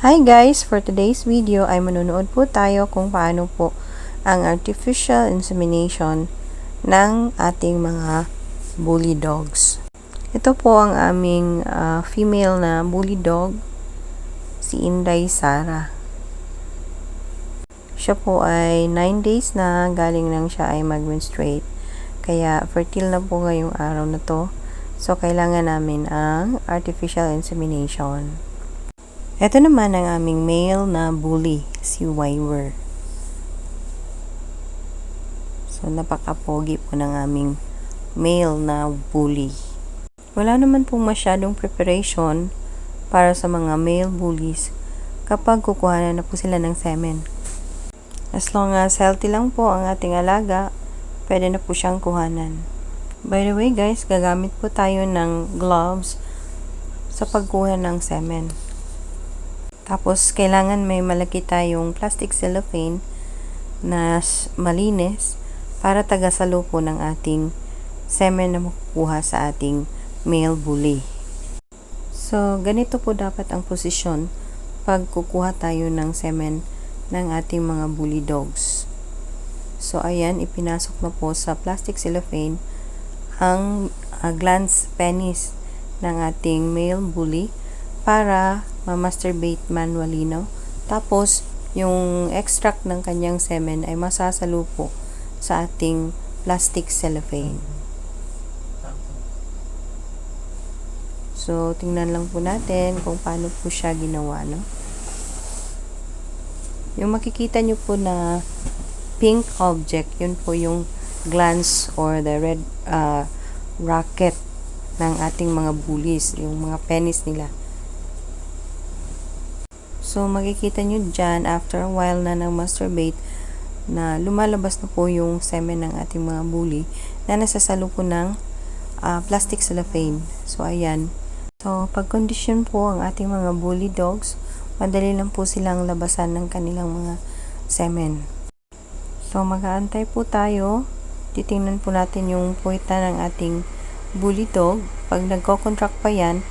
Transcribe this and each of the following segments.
Hi guys! For today's video ay manunood po tayo kung paano po ang artificial insemination ng ating mga bully dogs. Ito po ang aming female na bully dog, si Inday Sara. Siya po ay 9 days na, galing lang siya ay mag-menstruate. Kaya fertile na po ngayong araw na to. So kailangan namin ang artificial insemination. Ito naman ang aming male na bully, si Wyver. So, napaka-pogi po ng aming male na bully. Wala naman pong masyadong preparation para sa mga male bullies kapag kukuhanan na po sila ng semen. As long as healthy lang po ang ating alaga, pwede na po siyang kuhanan. By the way guys, gagamit po tayo ng gloves sa pagkuha ng semen. Tapos, kailangan may malaki tayong plastic cellophane na malinis para tagasalo po ng ating semen na makukuha sa ating male bully. So, ganito po dapat ang posisyon pag kukuha tayo ng semen ng ating mga bully dogs. So, ayan, ipinasok na po sa plastic cellophane ang glans penis ng ating male bully para ma-masturbate manually, no? Tapos, yung extract ng kanyang semen ay masasalo po sa ating plastic cellophane. So, tingnan lang po natin kung paano po siya ginawa, no? Yung makikita nyo po na pink object, yun po yung glans or the red rocket ng ating mga bullies, yung mga penis nila. So, makikita nyo dyan, after a while na nag-masturbate, na lumalabas na po yung semen ng ating mga bully na nasasalo po ng plastic cellophane. So, ayan. So, pag-condition po ang ating mga bully dogs, madali lang po silang labasan ng kanilang mga semen. So, mag-aantay po tayo. Titingnan po natin yung puwitan ng ating bully dog. Pag nagko-contract pa yan,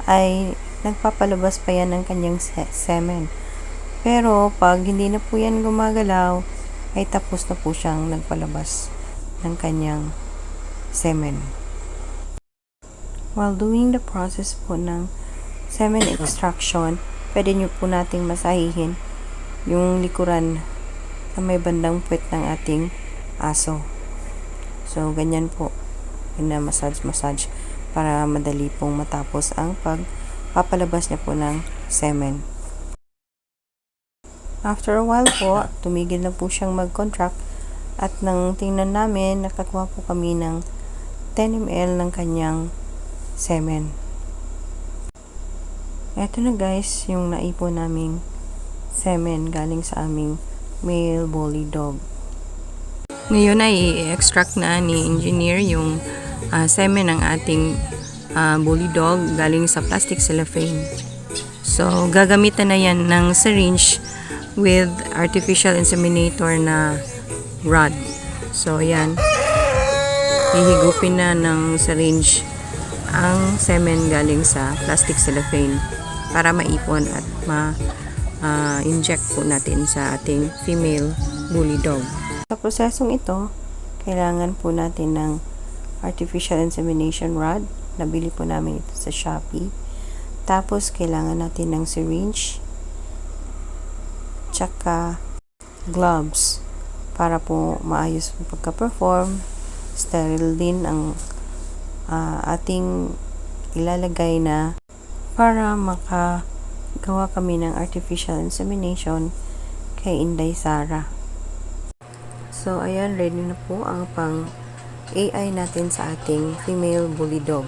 ay nagpapalabas pa yan ng kanyang semen. Pero, pag hindi na po yan gumagalaw, ay tapos na po siyang nagpalabas ng kanyang semen. While doing the process po ng semen extraction, pwede nyo po nating masahihin yung likuran sa may bandang puwet ng ating aso. So, ganyan po. Massage para madali pong matapos ang papalabas niya po ng semen. After a while po, tumigil na po siyang mag-contract at nang tingnan namin, nakakuha po kami ng 10 ml ng kanyang semen. Eto na guys, yung naipon naming semen galing sa aming male bully dog. Ngayon ay i-extract na ni engineer yung semen ng ating bully dog galing sa plastic cellophane. So, gagamitan na yan ng syringe with artificial inseminator na rod. So, yan. Hihigupin na ng syringe ang semen galing sa plastic cellophane para maipon at ma-inject po natin sa ating female bully dog. Sa prosesong ito, kailangan po natin ng artificial insemination rod. Nabili po namin ito sa Shopee. Tapos, kailangan natin ng syringe tsaka gloves para po maayos po pagka-perform. Sterile din ang ating ilalagay na para makagawa kami ng artificial insemination kay Inday Sara. So, ayan, ready na po ang pang AI natin sa ating female bully dog.